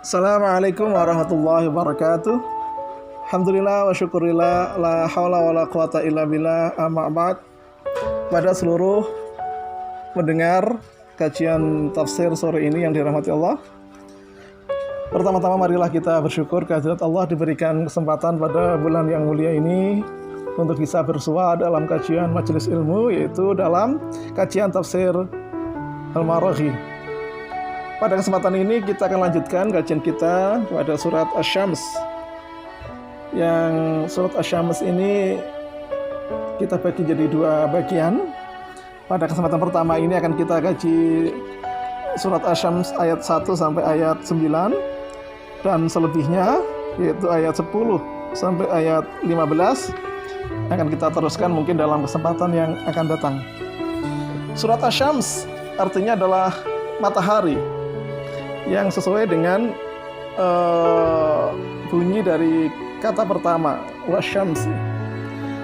Assalamualaikum warahmatullahi wabarakatuh. Alhamdulillah wa syukurillah, la haula wa la quwata illa billah, amma ba'd. Pada seluruh mendengar kajian tafsir sore ini yang dirahmati Allah, pertama-tama marilah kita bersyukur kehadirat Allah diberikan kesempatan pada bulan yang mulia ini untuk bisa bersua dalam kajian majelis ilmu, yaitu dalam kajian tafsir Al-Maraghi. Pada kesempatan ini kita akan lanjutkan kajian kita pada surat Asy-Syams. Yang surat Asy-Syams ini kita bagi jadi dua bagian. Pada kesempatan pertama ini akan kita kaji surat Asy-Syams ayat 1 sampai ayat 9, dan selebihnya yaitu ayat 10 sampai ayat 15 akan kita teruskan mungkin dalam kesempatan yang akan datang. Surat Asy-Syams artinya adalah matahari, yang sesuai dengan bunyi dari kata pertama wasyamsi.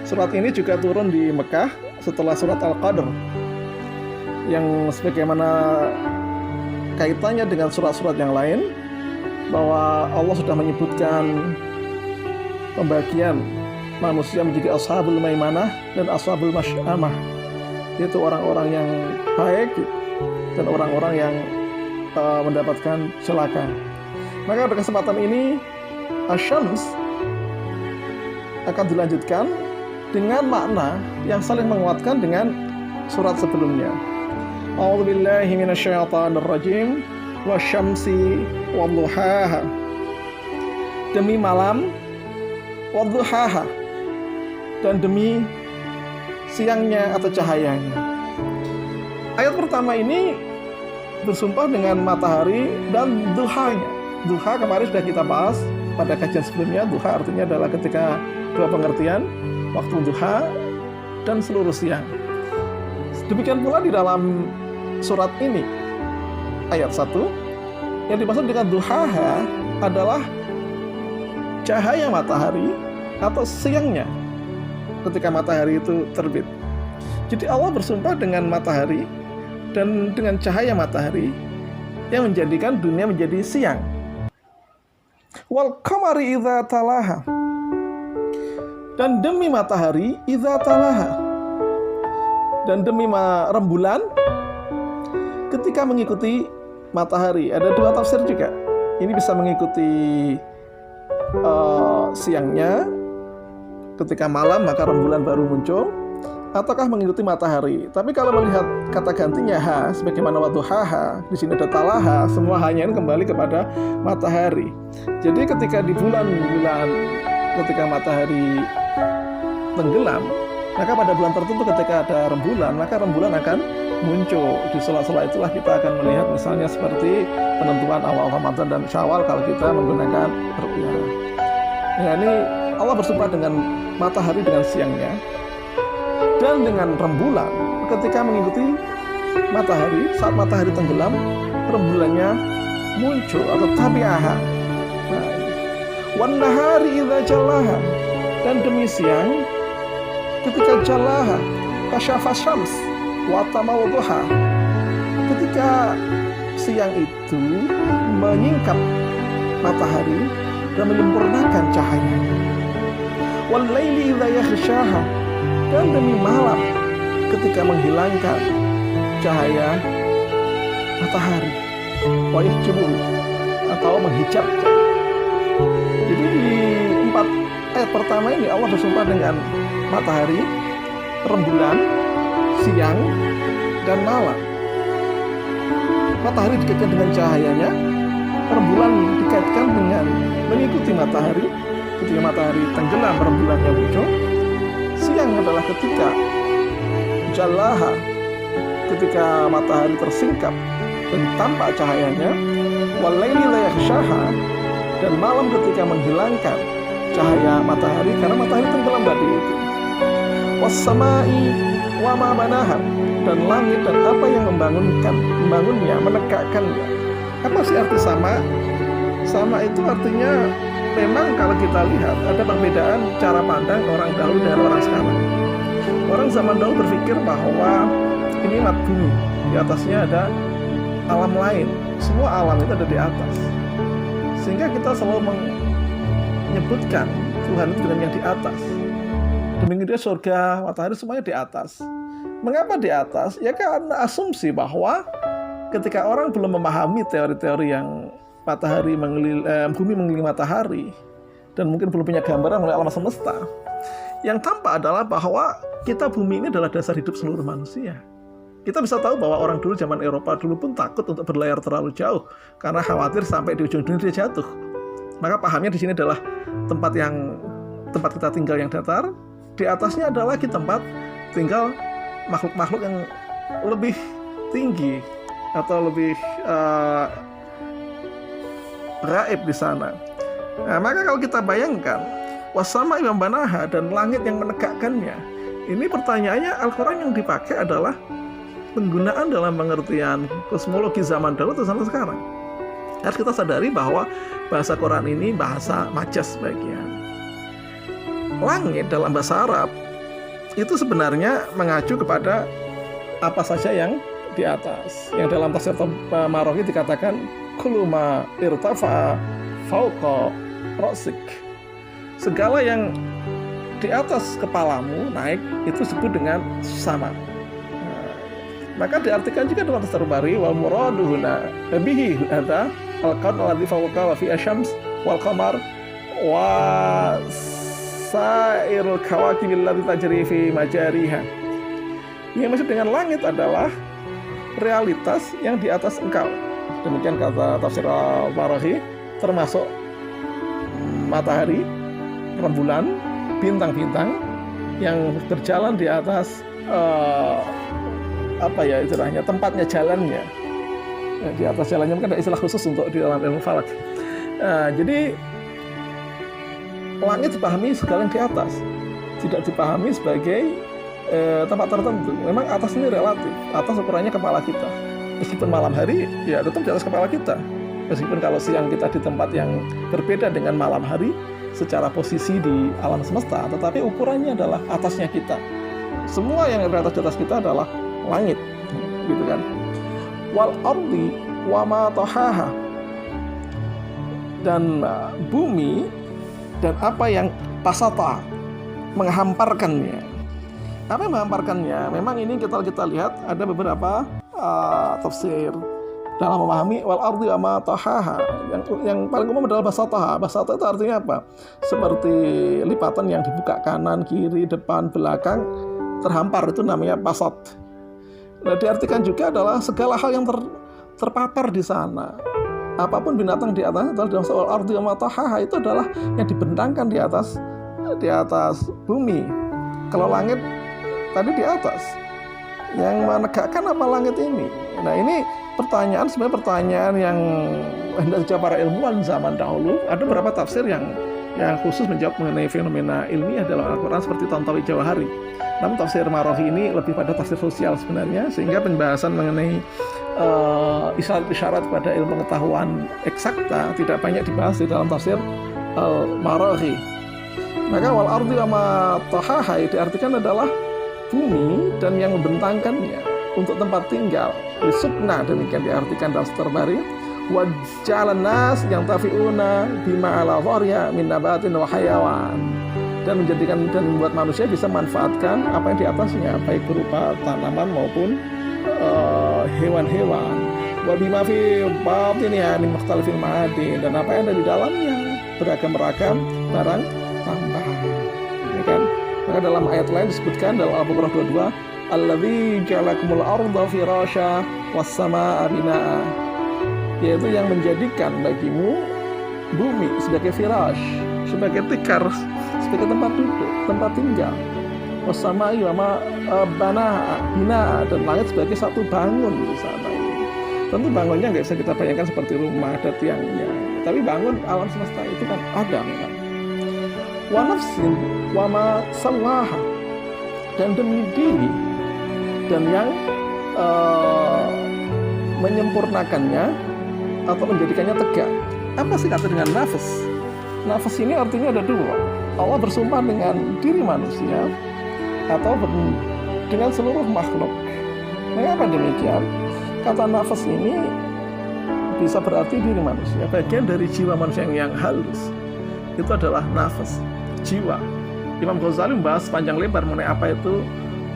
Surat ini juga turun di Mekah setelah surat Al-Qadr, yang sebagaimana kaitannya dengan surat-surat yang lain, bahwa Allah sudah menyebutkan pembagian manusia menjadi ashabul maimanah dan ashabul masy'amah, yaitu orang-orang yang baik dan orang-orang yang mendapatkan celaka. Maka pada kesempatan ini Asy-Syams akan dilanjutkan dengan makna yang saling menguatkan dengan surat sebelumnya. A'udzubillahi minasyaitonirrajim. Wasyamsi wadduhaha. Demi malam, wadduhaha, dan demi siangnya atau cahayanya. Ayat pertama ini bersumpah dengan matahari dan duhanya. Duha kemarin sudah kita bahas pada kajian sebelumnya. Duha artinya adalah ketika dua pengertian, waktu duha dan seluruh siang. Demikian pula di dalam surat ini ayat 1, yang dimaksud dengan duhaha adalah cahaya matahari atau siangnya ketika matahari itu terbit. Jadi Allah bersumpah dengan matahari dan dengan cahaya matahari yang menjadikan dunia menjadi siang. Wal qamari idza talaha, dan demi matahari idza talaha, dan demi rembulan ketika mengikuti matahari. Ada dua tafsir juga. Ini bisa mengikuti siangnya, ketika malam maka rembulan baru muncul, ataukah mengikuti matahari. Tapi kalau melihat kata gantinya ha, sebagaimana wadduhaha, di sini ada talaha, semua hanya kembali kepada matahari. Jadi ketika di bulan-bulan ketika matahari tenggelam, maka pada bulan tertentu ketika ada rembulan, maka rembulan akan muncul. Di sela-sela itulah kita akan melihat misalnya seperti penentuan awal Ramadan dan Syawal kalau kita menggunakan ru'yah. Ya, ini Allah bersumpah dengan matahari dengan siangnya dan dengan rembulan ketika mengikuti matahari. Saat matahari tenggelam, rembulannya muncul atau tabi'aha. Wan nahari idza jallaha, dan demi siang ketika jallaha, kasyafa syams wa tamawduha, ketika siang itu menyingkap matahari dan menyempurnakan cahayanya. Wal laili idza yaghshaha, dan demi malam ketika menghilangkan cahaya matahari, wa yahjubu, atau menghijabnya. Jadi di 4 ayat pertama ini Allah bersumpah dengan matahari, rembulan, siang, dan malam. Matahari dikaitkan dengan cahayanya, rembulan dikaitkan dengan mengikuti matahari. Ketika matahari tenggelam, rembulannya muncul. Siang adalah ketika jallaha, ketika matahari tersingkap dan tampak cahayanya. Wal laili la yaghshaha, dan malam ketika menghilangkan cahaya matahari karena matahari tenggelam tadi itu. Was samai wa ma banaha, dan langit dan apa yang membangunnya, menegakkannya. Apa sih arti sama? Sama itu artinya memang kalau kita lihat ada perbedaan cara pandang orang dahulu dan orang sekarang. Orang zaman dahulu berpikir bahwa ini bumi, di atasnya ada alam lain. Semua alam itu ada di atas. Sehingga kita selalu menyebutkan Tuhan itu dengan yang di atas. Demikian juga surga, matahari semuanya di atas. Mengapa di atas? Ya karena asumsi bahwa ketika orang belum memahami teori-teori yang bumi mengelilingi matahari dan mungkin belum punya gambaran mengenai alam semesta, yang tampak adalah bahwa bumi ini adalah dasar hidup seluruh manusia. Kita bisa tahu bahwa orang dulu zaman Eropa dulu pun takut untuk berlayar terlalu jauh karena khawatir sampai di ujung dunia dia jatuh. Maka pahamnya di sini adalah tempat kita tinggal yang datar, di atasnya adalah tempat tinggal makhluk-makhluk yang lebih tinggi atau lebih gaib di sana. Nah, maka kalau kita bayangkan wasama yang banaha dan langit yang menegakkannya, ini pertanyaannya Al-Quran yang dipakai adalah penggunaan dalam pengertian kosmologi zaman dahulu atau zaman sekarang. Harus kita sadari bahwa bahasa Quran ini bahasa majas sebagian. Langit dalam bahasa Arab itu sebenarnya mengacu kepada apa saja yang di atas. Yang dalam tafsir Marohi dikatakan kullu ma irtafa fauqa ra'sik. Segala yang di atas kepalamu naik itu disebut dengan sama. Maka diartikan juga dalam tafsir Bari wal muradu huna bihi hadza al-qawn alladhi fawqa wa fi asyams wal qamar wa sairul kawakib allati tajri fi majariha. Yang maksud dengan langit adalah realitas yang di atas engkau. Demikian kata tafsir Al-Barahi, termasuk matahari, rembulan, bintang-bintang yang berjalan di atas istilahnya tempatnya, jalannya. Di atas jalannya mungkin ada istilah khusus untuk di dalam ilmu falak. Jadi langit dipahami segala yang di atas, tidak dipahami sebagai tempat tertentu. Memang atas ini relatif, atas ukurannya kepala kita. Meskipun malam hari, ya tetap di atas kepala kita. Meskipun kalau siang kita di tempat yang berbeda dengan malam hari, secara posisi di alam semesta, tetapi ukurannya adalah atasnya kita. Semua yang di atas kita adalah langit, gitu kan. Wal ardi wa ma tahaha, dan bumi dan apa yang pasata menghamparkannya. Apa yang menghamparkannya? Memang ini kita lihat ada beberapa tafsir dalam memahami wal ardi wa ma tahaha. Yang paling umum adalah basataha. Basataha itu artinya apa? Seperti lipatan yang dibuka kanan, kiri, depan, belakang terhampar, itu namanya basat. Nah, diartikan juga adalah segala hal yang terpapar di sana. Apapun binatang di atas dalam soal ardi wa tahaha itu adalah yang dibentangkan di atas bumi. Kalau langit tadi di atas, yang menegakkan apa langit ini? Nah, ini sebenarnya pertanyaan yang hendak dijawab para ilmuwan zaman dahulu. Ada beberapa tafsir yang khusus menjawab mengenai fenomena ilmiah dalam Al-Quran seperti Tantawi Jawahari. Namun tafsir Marohi ini lebih pada tafsir sosial sebenarnya, sehingga pembahasan mengenai isyarat-isyarat pada ilmu pengetahuan eksakta tidak banyak dibahas di dalam tafsir Marohi. Maka wal ardi wa ma tahaha diartikan adalah bumi dan yang membentangkannya untuk tempat tinggal. Sukna demikian diartikan dalam Bari. Wa jalan nas yang tafiuna bima ala dhariya min nabatin wa hayawan, dan menjadikan dan membuat manusia bisa manfaatkan apa yang di atasnya, baik berupa tanaman maupun hewan-hewan. Wa bima fi batiniha min mukhtalifil ma'adin, dan apa yang ada di dalamnya beragam-ragam barang tambah. Ya kan? Maka dalam ayat lain disebutkan dalam Al-Baqarah 22, alladzi ja'alakumul arda firasya was samaa'a binaa'a, yaitu yang menjadikan bagimu bumi sebagai firash, sebagai tikar, sebagai tempat duduk, tempat tinggal. Wassamaa'i wa ma binaa'a, dan langit sebagai satu bangun di sana. Tentu bangunnya nggak bisa kita bayangkan seperti rumah ada tiangnya, tapi bangun alam semesta itu kan ada memang. Wa nafsin wa ma sawaha, dan demi diri dan yang menyempurnakannya atau menjadikannya tegak. Apa sih kata dengan nafas? Nafas ini artinya ada dua. Allah bersumpah dengan diri manusia atau dengan seluruh makhluk. Mengapa demikian? Kata nafas ini bisa berarti diri manusia. Bagian dari jiwa manusia yang halus itu adalah nafas, jiwa. Imam Ghazali membahas panjang lebar mengenai apa itu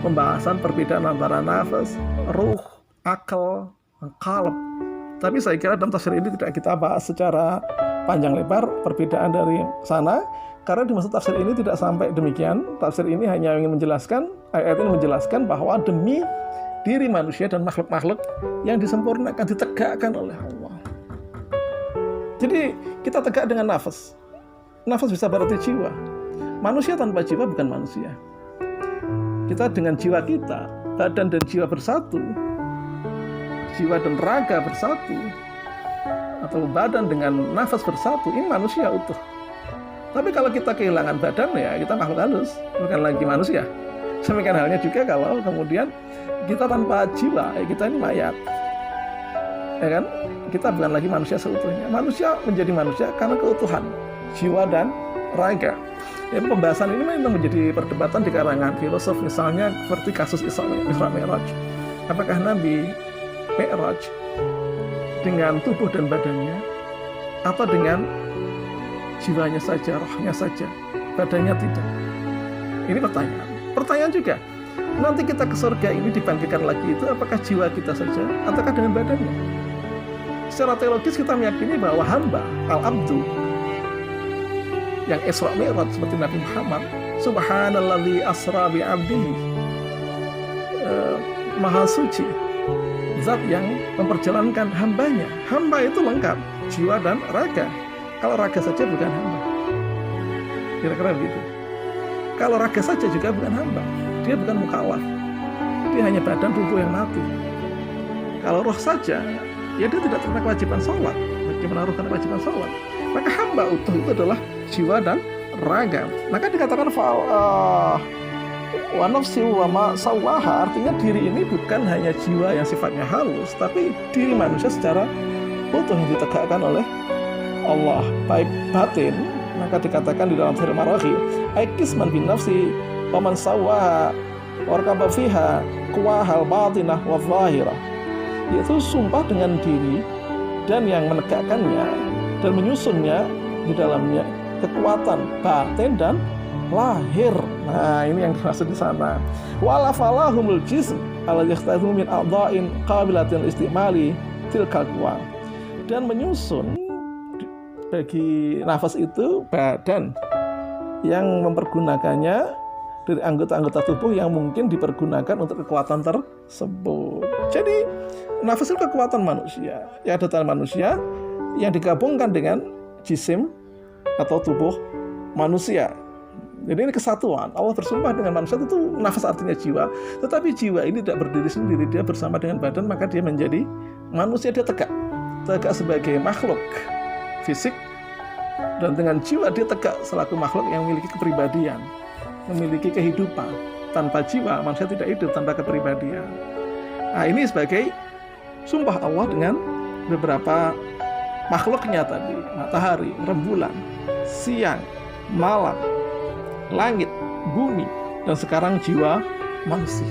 pembahasan perbedaan antara nafas, ruh, akal, qalb. Tapi saya kira dalam tafsir ini tidak kita bahas secara panjang lebar perbedaan dari sana, karena di masa tafsir ini tidak sampai demikian. Tafsir ini hanya ingin menjelaskan, ayat ini menjelaskan bahwa demi diri manusia dan makhluk-makhluk yang disempurnakan, ditegakkan oleh Allah. Jadi kita tegak dengan nafas. Nafas bisa berarti jiwa. Manusia tanpa jiwa bukan manusia. Kita dengan jiwa kita, badan dan jiwa bersatu, jiwa dan raga bersatu, atau badan dengan nafas bersatu, ini manusia utuh. Tapi kalau kita kehilangan badan, ya kita makhluk halus, bukan lagi manusia. Demikian halnya juga kalau kemudian kita tanpa jiwa, ya kita ini mayat, ya kan? Kita bukan lagi manusia seutuhnya. Manusia menjadi manusia karena keutuhan jiwa dan raga. Ya, pembahasan ini memang menjadi perdebatan di kalangan filosof, misalnya seperti kasus Isra Mi'raj. Apakah Nabi Mi'raj dengan tubuh dan badannya, atau dengan jiwanya saja, rohnya saja, badannya tidak? Ini pertanyaan. Pertanyaan juga, nanti kita ke surga ini dibangkitkan lagi itu apakah jiwa kita saja ataukah dengan badannya? Secara teologis kita meyakini bahwa hamba, al-abdu, yang Isra Mi'raj seperti Nabi Muhammad, subhanalladzi asra bi'abdihi, maha suci zat yang memperjalankan hambanya. Hamba itu lengkap, jiwa dan raga. Kalau raga saja bukan hamba, kira-kira begitu. Kalau raga saja juga bukan hamba, dia bukan mukallaf, dia hanya badan tubuh yang mati. Kalau roh saja, ya dia tidak terkena kewajiban sholat. Bagaimana roh kena kewajiban sholat? Maka hamba utuh itu adalah jiwa dan raga. Maka dikatakan wa nafsi wa ma sawaha, artinya diri ini bukan hanya jiwa yang sifatnya halus, tapi diri manusia secara utuh yang ditegakkan oleh Allah, baik batin. Maka dikatakan di dalam Tafsir Maraghi, aikisman bin nafsi wa man sawaha warkaba fiha kuwahal batinah wa zahirah, yaitu sumpah dengan diri dan yang menegakkannya dan menyusunnya di dalamnya, kekuatan batin dan lahir. Nah, ini yang dimaksud di sana. Wala falahumul jism ala yakhtadu min a'dha'in qabilatil istimali tilka quwa. Dan menyusun bagi nafas itu badan yang mempergunakannya dari anggota-anggota tubuh yang mungkin dipergunakan untuk kekuatan tersebut. Jadi nafas itu kekuatan manusia, ya, ada manusia yang digabungkan dengan jisim atau tubuh manusia. Jadi ini kesatuan. Allah bersumpah dengan manusia, itu nafas artinya jiwa. Tetapi jiwa ini tidak berdiri sendiri, dia bersama dengan badan, maka dia menjadi manusia. Dia tegak sebagai makhluk fisik, dan dengan jiwa dia tegak selaku makhluk yang memiliki kepribadian, memiliki kehidupan. Tanpa jiwa manusia tidak hidup, tanpa kepribadian. Nah, ini sebagai sumpah Allah dengan beberapa makhluknya tadi, matahari, rembulan, siang, malam, langit, bumi, dan sekarang jiwa manusia.